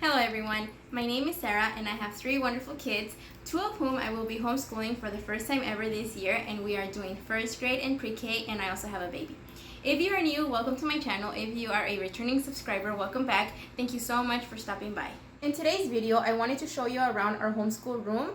Hello everyone, my name is Sarah and I have three wonderful kids, two of whom I will be homeschooling for the first time ever this year, and we are doing first grade and pre-K, and I also have a baby. If you are new, welcome to my channel. If you are a returning subscriber, welcome back. Thank you so much for stopping by. In today's video, I wanted to show you around our homeschool room.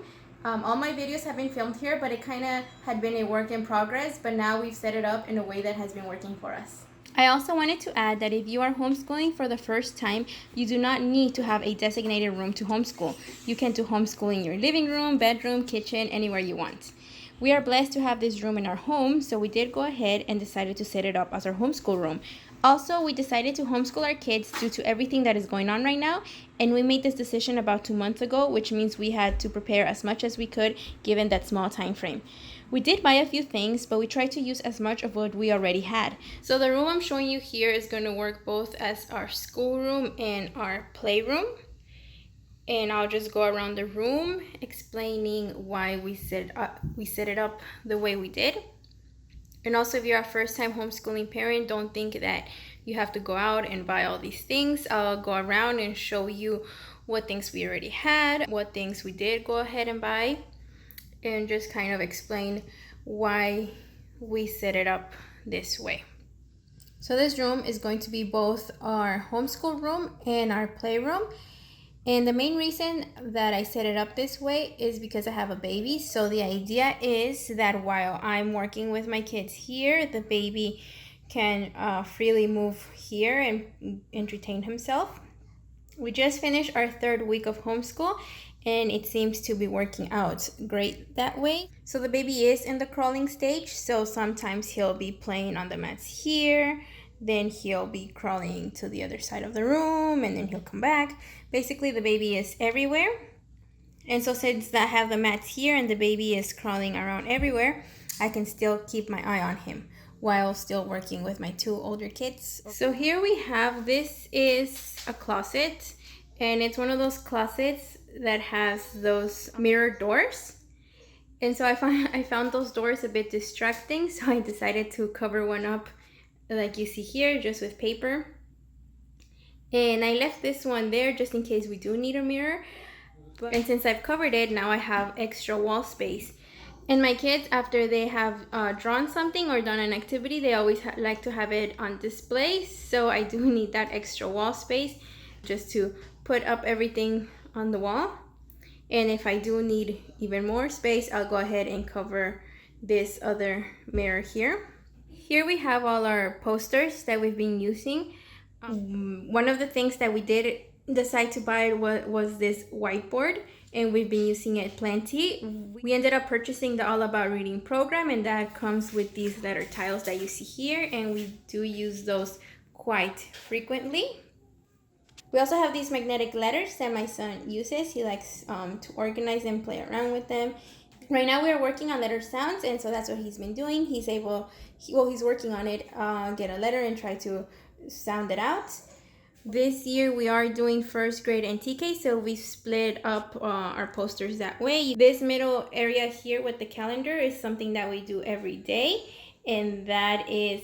All my videos have been filmed here, but it kind of had been a work in progress, but now we've set it up in a way that has been working for us. I also wanted to add that if you are homeschooling for the first time, you do not need to have a designated room to homeschool. You can do homeschool in your living room, bedroom, kitchen, anywhere you want. We are blessed to have this room in our home, so we did go ahead and decided to set it up as our homeschool room. Also, we decided to homeschool our kids due to everything that is going on right now, and we made this decision about 2 months ago, which means we had to prepare as much as we could given that small time frame. We did buy a few things, but we tried to use as much of what we already had. So the room I'm showing you here is going to work both as our schoolroom and our playroom. And I'll just go around the room explaining why we set it up the way we did. And also, if you're a first-time homeschooling parent, don't think that you have to go out and buy all these things. I'll go around and show you what things we already had, what things we did go ahead and buy, and just kind of explain why we set it up this way. So this room is going to be both our homeschool room and our playroom. And the main reason that I set it up this way is because I have a baby. So the idea is that while I'm working with my kids here, the baby can freely move here and entertain himself. We just finished our 3rd week of homeschool, and it seems to be working out great that way. So the baby is in the crawling stage, so sometimes he'll be playing on the mats here, then he'll be crawling to the other side of the room, and then he'll come back. Basically, the baby is everywhere. And so since I have the mats here and the baby is crawling around everywhere, I can still keep my eye on him while still working with my 2 older kids. So here we have, this is a closet, and it's one of those closets that has those mirror doors. And so I found those doors a bit distracting, so I decided to cover one up like you see here, just with paper. And I left this one there just in case we do need a mirror. And since I've covered it, now I have extra wall space. And my kids, after they have drawn something or done an activity, they always like to have it on display. So I do need that extra wall space just to put up everything on the wall. And if I do need even more space, I'll go ahead and cover this other mirror here. Here we have all our posters that we've been using. One of the things that we did decide to buy was this whiteboard, and we've been using it plenty. We ended up purchasing the All About Reading program, and that comes with these letter tiles that you see here, and we do use those quite frequently. We also have these magnetic letters that my son uses. He likes to organize and play around with them. Right now we are working on letter sounds, and so that's what he's been doing. He's working on it, get a letter and try to sound it out. This year we are doing first grade and TK, so we split up our posters that way. This middle area here with the calendar is something that we do every day, and that is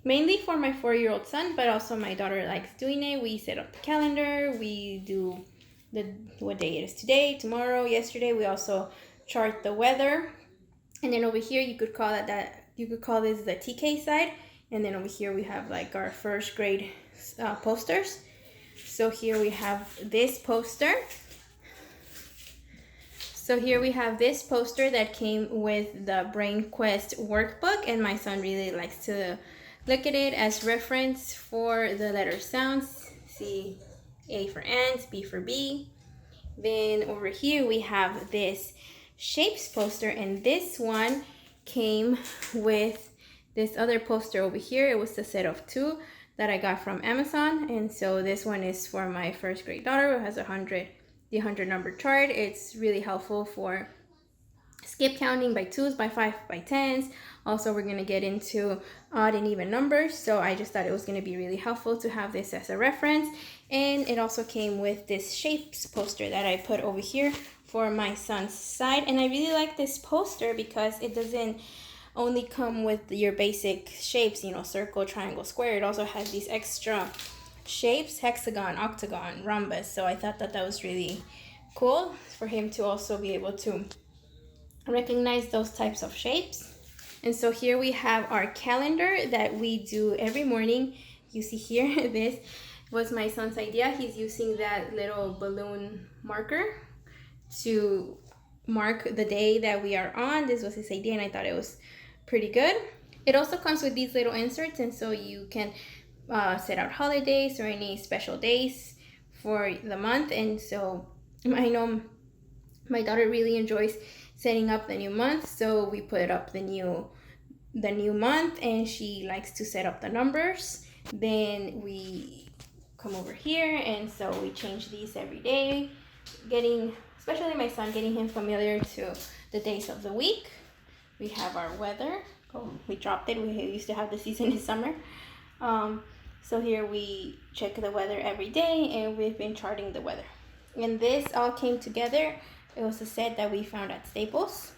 mainly for my 4-year-old son, but also my daughter likes doing it. We set up the calendar, we do what day it is today, tomorrow, yesterday. We also chart the weather, and then over here you could call this the TK side, and then over here we have like our first grade posters. So here we have this poster. That came with the Brain Quest workbook, and my son really likes to look at it as reference for the letter sounds. See, A for ants, B for bee. Then over here we have this shapes poster, and this one came with this other poster over here. It was a set of 2 that I got from Amazon, and so this one is for my first grade daughter, who has the 100 number chart. It's really helpful for skip counting by 2s, by 5, by 10s. Also, we're going to get into odd and even numbers, so I just thought it was going to be really helpful to have this as a reference. And it also came with this shapes poster that I put over here for my son's side. And I really like this poster because it doesn't only come with your basic shapes, circle, triangle, square. It also has these extra shapes: hexagon, octagon, rhombus. So I thought that was really cool for him to also be able to recognize those types of shapes. And so here we have our calendar that we do every morning. You see here, this was my son's idea. He's using that little balloon marker to mark the day that we are on. This was his idea and I thought it was pretty good. It also comes with these little inserts, and so you can set out holidays or any special days for the month. And so I know my daughter really enjoys setting up the new month, so we put up the new month, and she likes to set up the numbers. Then we come over here, and so we change these every day, especially my son, getting him familiar to the days of the week. We have our weather. Oh, we dropped it. We used to have the season in summer. So here we check the weather every day, and we've been charting the weather. And this all came together. It was a set that we found at Staples.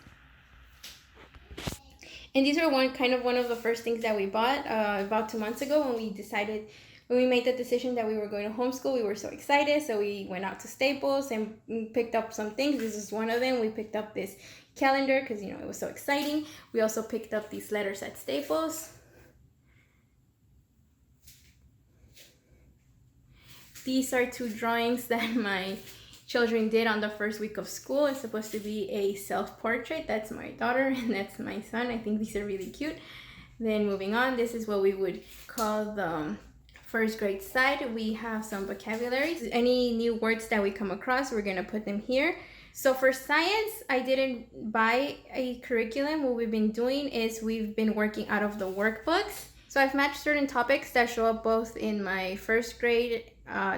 And these are one of the first things that we bought about 2 months ago when we made the decision that we were going to homeschool. We were so excited, so we went out to Staples and picked up some things. This is one of them. We picked up this calendar because it was so exciting. We also picked up these letters at Staples. These are 2 drawings that my children did on the first week of school. It's supposed to be a self-portrait. That's my daughter and that's my son. I think these are really cute. Then moving on, this is what we would call the first grade side. We have some vocabularies. Any new words that we come across, we're gonna put them here. So for science, I didn't buy a curriculum. What we've been doing is we've been working out of the workbooks. So I've matched certain topics that show up both in my first grade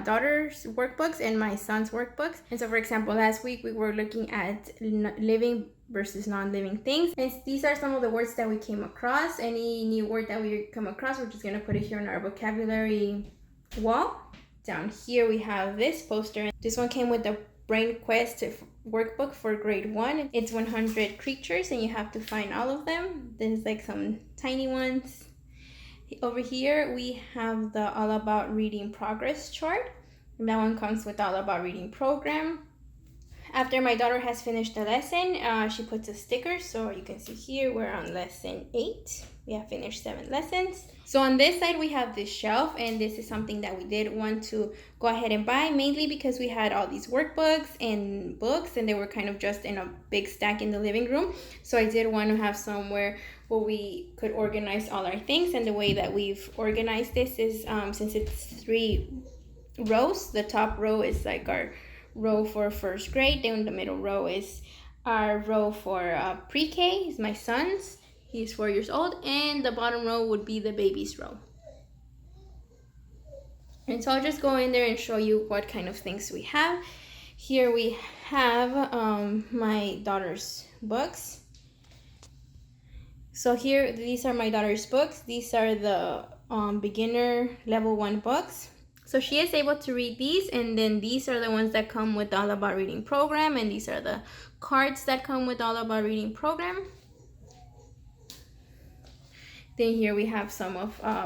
daughter's workbooks and my son's workbooks. And so for example, last week we were looking at living versus non-living things. And these are some of the words that we came across. Any new word that we come across, we're just gonna put it here on our vocabulary wall. Down here we have this poster. This one came with the Brain Quest workbook for grade 1. It's 100 creatures and you have to find all of them. There's like some tiny ones. Over here we have the All About Reading progress chart, and that one comes with All About Reading program. After my daughter has finished the lesson, she puts a sticker, so you can see here we're on lesson 8. We have finished 7 lessons. So on this side we have this shelf, and this is something that we did want to go ahead and buy, mainly because we had all these workbooks and books and they were kind of just in a big stack in the living room. So I did want to have somewhere where we could organize all our things. And the way that we've organized this is since it's 3 rows, the top row is like our row for first grade, then the middle row is our row for pre-K, is my son's. He's 4 years old, and the bottom row would be the baby's row. And so I'll just go in there and show you what kind of things we have. Here we have my daughter's books. So here, these are my daughter's books. These are the beginner level 1 books. So she is able to read these, and then these are the ones that come with All About Reading program, and these are the cards that come with All About Reading program. Then here we have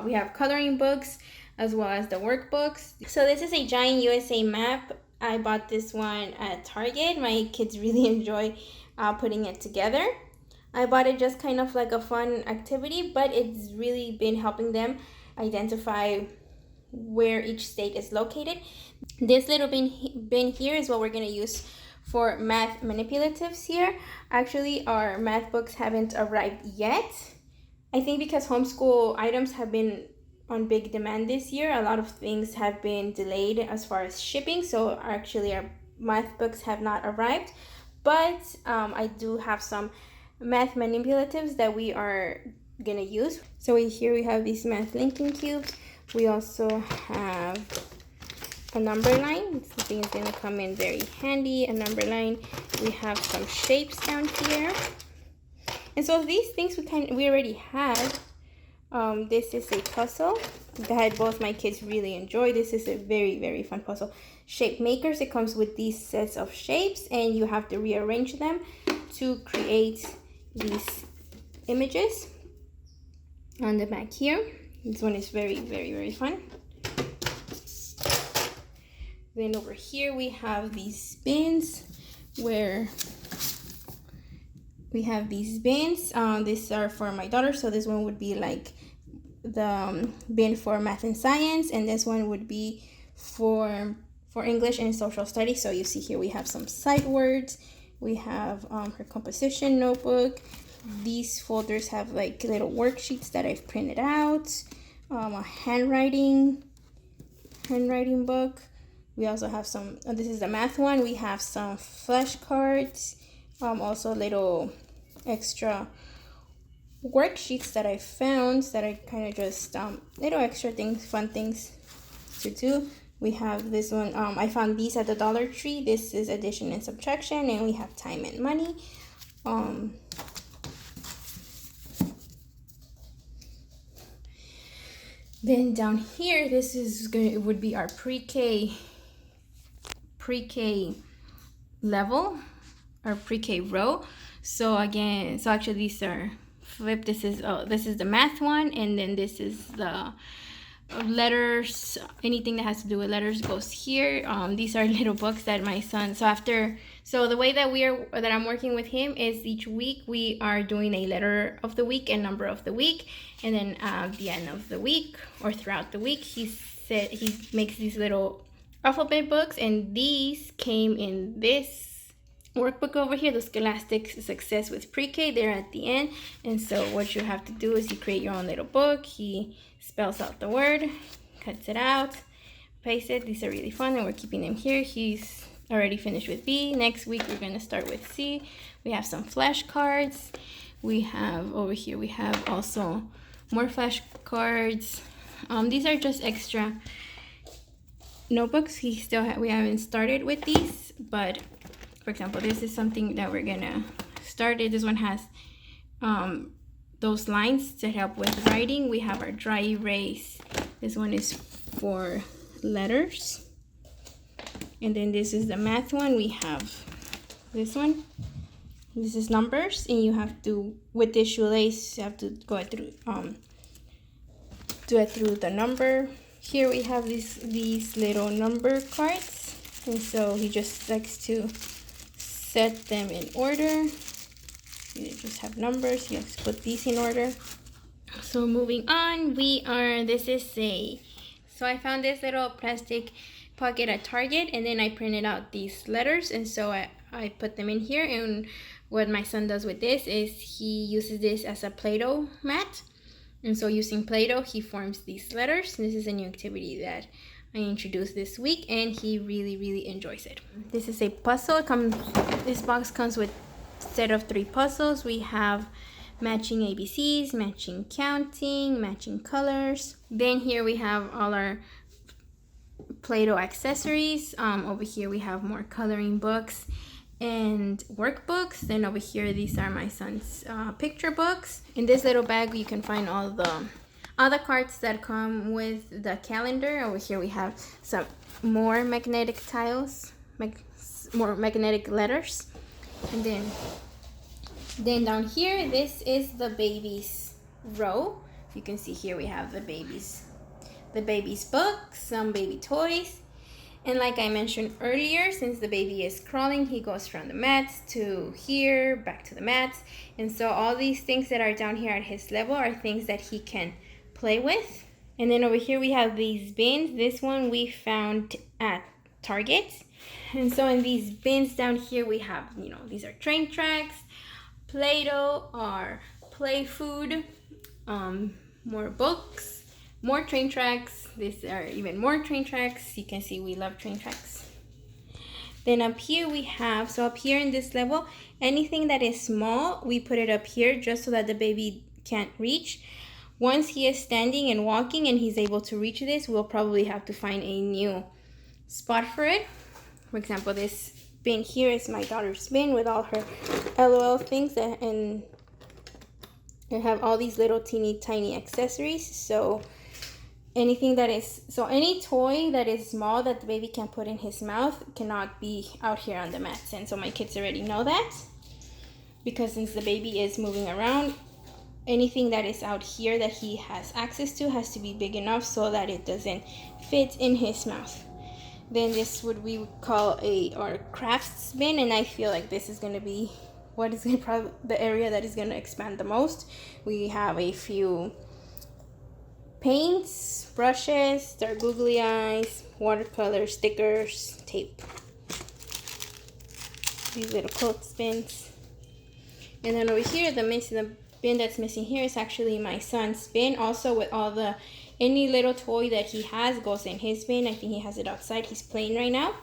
we have coloring books as well as the workbooks. So this is a giant USA map. I bought this one at Target. My kids really enjoy putting it together. I bought it just kind of like a fun activity, but it's really been helping them identify where each state is located. This little bin here is what we're going to use for math manipulatives here. Actually, our math books haven't arrived yet. I think because homeschool items have been on big demand this year, a lot of things have been delayed as far as shipping. So actually our math books have not arrived, but I do have some math manipulatives that we are gonna use. So here we have these math linking cubes. We also have a number line. This thing is gonna come in very handy, a number line. We have some shapes down here. And so these things we already had. This is a puzzle that both my kids really enjoy. This is a very, very fun puzzle. Shape makers, it comes with these sets of shapes and you have to rearrange them to create these images. On the back here, this one is very, very, very fun. Then over here we have these bins where we have these bins. These are for my daughter, so this one would be like the bin for math and science, and this one would be for English and social studies. So you see here we have some sight words. We have her composition notebook. These folders have like little worksheets that I've printed out. A handwriting book. We also have some, this is the math one. We have some flashcards, also little extra worksheets that I found that I kind of just, little extra things, fun things to do. We have this one, I found these at the Dollar Tree. This is addition and subtraction, and we have time and money. Then down here, this is it would be our pre-K level, our pre-K row. So again, so actually these are flipped. This is the math one, and then this is the letters. Anything that has to do with letters goes here. These are little books that my son, so the way that I'm working with him is each week we are doing a letter of the week and number of the week, and then at the end of the week or throughout the week he makes these little alphabet books, and these came in this workbook over here, the Scholastic Success with Pre-K. They're at the end, and so what you have to do is you create your own little book. He spells out the word, cuts it out, pastes it. These are really fun, and we're keeping them here. He's already finished with B. Next week we're going to start with C. We have some flashcards. We have over here, we have also more flashcards. These are just extra notebooks. We haven't started with these, but for example, this is something that we're gonna start. This one has those lines to help with writing. We have our dry erase. This one is for letters. And then this is the math one. We have this one. This is numbers, and you have to, with this shoelace, you have to go through do it through the number. Here we have these little number cards, and so he just likes to set them in order. You just have numbers. He has to put these in order. So moving on, so I found this little plastic pocket at Target, and then I printed out these letters, and so I put them in here. And what my son does with this is he uses this as a Play-Doh mat, and so using Play-Doh he forms these letters. This is a new activity that I introduced this week, and he really enjoys it. This is a puzzle. This box comes with a set of 3 puzzles. We have matching ABCs, matching counting, matching colors. Then here we have all our Play-Doh accessories. Over here we have more coloring books and workbooks. Then over here, these are my son's picture books. In this little bag you can find all the cards that come with the calendar. Over here we have some more magnetic tiles, more magnetic letters. And then down here, this is the babies row. You can see here we have the babies books, some baby toys. And like I mentioned earlier, since the baby is crawling, he goes from the mats to here, back to the mats. And so all these things that are down here at his level are things that he can play with. And then over here we have these bins. This one we found at Target. And so in these bins down here we have, these are train tracks, Play-Doh, our play food, more books, more train tracks. These are even more train tracks. You can see we love train tracks. Then up here we have, so up here in this level, anything that is small, we put it up here just so that the baby can't reach. Once he is standing and walking and he's able to reach this, we'll probably have to find a new spot for it. For example, this bin here is my daughter's bin with all her LOL things, and I have all these little teeny tiny accessories. So any toy that is small that the baby can put in his mouth cannot be out here on the mats. And so my kids already know that, because since the baby is moving around, anything that is out here that he has access to has to be big enough so that it doesn't fit in his mouth. Then this would we would call our crafts bin, and I feel like this is gonna be what is gonna probably the area that is gonna expand the most. We have a few paints, brushes, their googly eyes, watercolor, stickers, tape. These little clothespins. And then over here, the bin that's missing here is actually my son's bin, also with all the any little toy that he has goes in his bin. I think he has it outside. He's playing right now.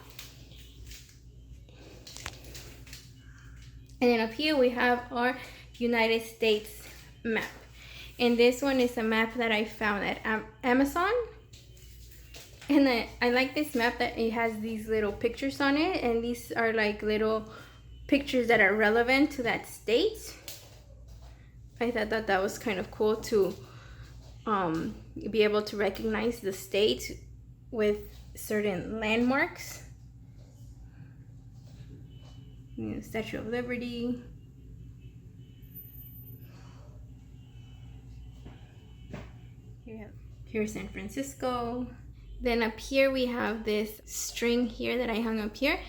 And then up here we have our United States map. And this one is a map that I found at Amazon. And I like this map that it has these little pictures on it. And these are like little pictures that are relevant to that state. I thought that was kind of cool to be able to recognize the state with certain landmarks. Statue of Liberty. Here's San Francisco. Then up here we have this string here that I hung up here.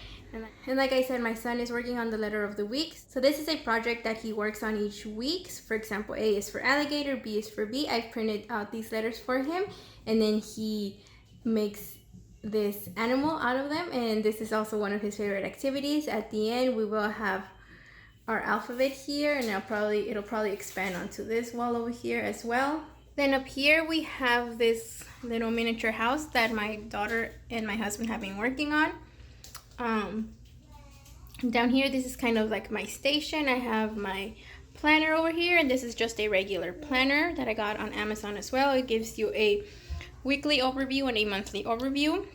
And like I said, my son is working on the letter of the week. So this is a project that he works on each week. For example, A is for alligator, B is for bee. I've printed out these letters for him, and then he makes this animal out of them. And this is also one of his favorite activities. At the end, we will have our alphabet here, and it'll probably expand onto this wall over here as well. Then up here we have this little miniature house that my daughter and my husband have been working on. Down here, this is kind of like my station. I have my planner over here, and this is just a regular planner that I got on Amazon as well. It gives you a weekly overview and a monthly overview.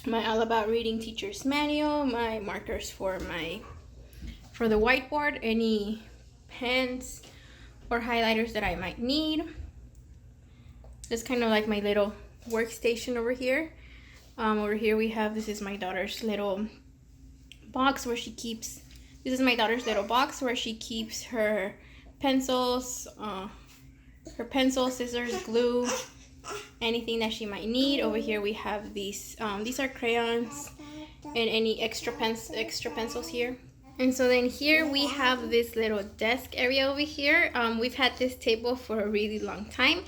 My All About Reading Teacher's Manual, my markers for the whiteboard, any pens or highlighters that I might need. It's kind of like my little workstation over here. Over here we have, this is my daughter's little box where she keeps, her pencils, scissors, glue, anything that she might need. Over here we have these are crayons and any extra pencils here. And so then here we have this little desk area over here. We've had this table for a really long time.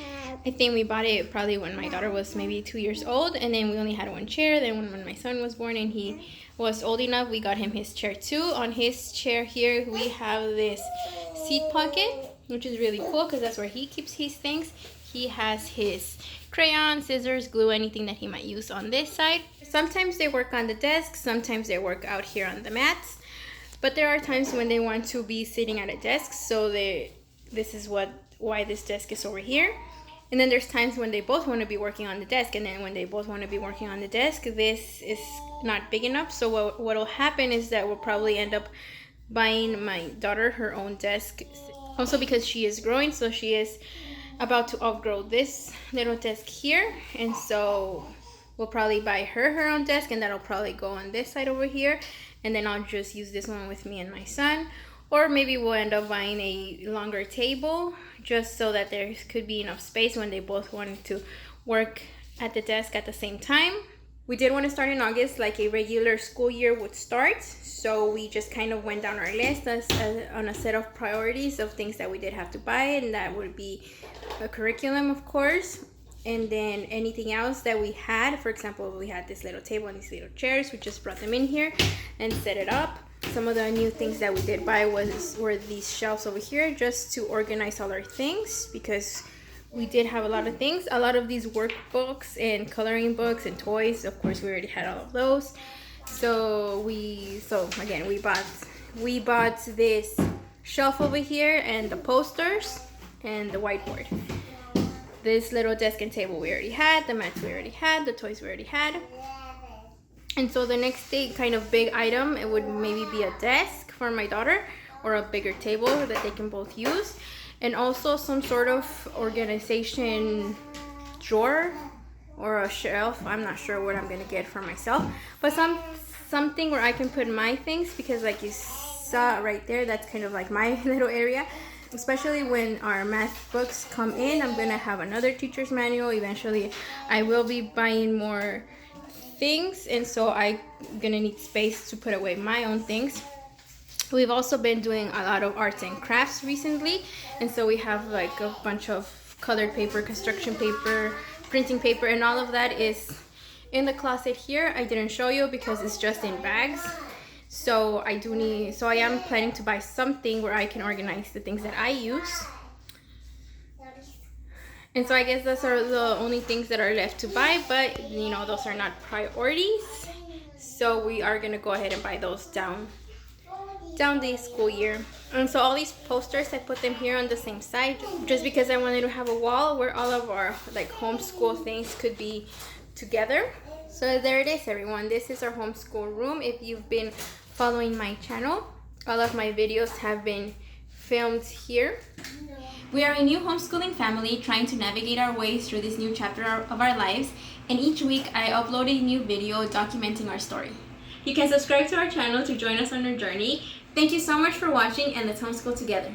I think we bought it probably when my daughter was maybe 2 years old, and then we only had one chair. Then when my son was born and he was old enough, we got him his chair too. On his chair here, we have this seat pocket, which is really cool because that's where he keeps his things. He has his crayons, scissors, glue, anything that he might use on this side. Sometimes they work on the desk, sometimes they work out here on the mats. But there are times when they want to be sitting at a desk, so this is why this desk is over here. And then there's times when they both want to be working on the desk, and then when they both want to be working on the desk, this is not big enough. So what will happen is that we'll probably end up buying my daughter her own desk. Also because she is growing, so she is about to outgrow this little desk here, and so we'll probably buy her own desk, and that'll probably go on this side over here. And then I'll just use this one with me and my son. Or maybe we'll end up buying a longer table just so that there could be enough space when they both wanted to work at the desk at the same time. We did want to start in August like a regular school year would start. So we just kind of went down our list on a set of priorities of things that we did have to buy. And that would be a curriculum, of course. And then anything else that we had. For example, we had this little table and these little chairs. We just brought them in here and set it up. Some of the new things that we did buy were these shelves over here just to organize all our things, because we did have a lot of things. A lot of these workbooks and coloring books and toys, of course, we already had all of those. So again, we bought this shelf over here and the posters and the whiteboard. This little desk and table we already had, the mats we already had, the toys we already had. And so the next kind of big item, it would maybe be a desk for my daughter or a bigger table that they can both use. And also some sort of organization drawer or a shelf. I'm not sure what I'm gonna get for myself, but something where I can put my things, because like you saw right there, that's kind of like my little area. Especially when our math books come in, I'm gonna have another teacher's manual. Eventually I will be buying more things, and so I'm gonna need space to put away my own things. We've also been doing a lot of arts and crafts recently, and so we have like a bunch of colored paper, construction paper, printing paper, and all of that is in the closet here. I didn't show you because it's just in bags. So I am planning to buy something where I can organize the things that I use. And so I guess those are the only things that are left to buy, but you know, those are not priorities. So we are gonna go ahead and buy those down the school year. And so all these posters, I put them here on the same side just because I wanted to have a wall where all of our like homeschool things could be together. So there it is, everyone. This is our homeschool room. If you've been following my channel, all of my videos have been filmed here. We are a new homeschooling family trying to navigate our way through this new chapter of our lives, and each week I upload a new video documenting our story. You can subscribe to our channel to join us on our journey. Thank you so much for watching, and let's homeschool together.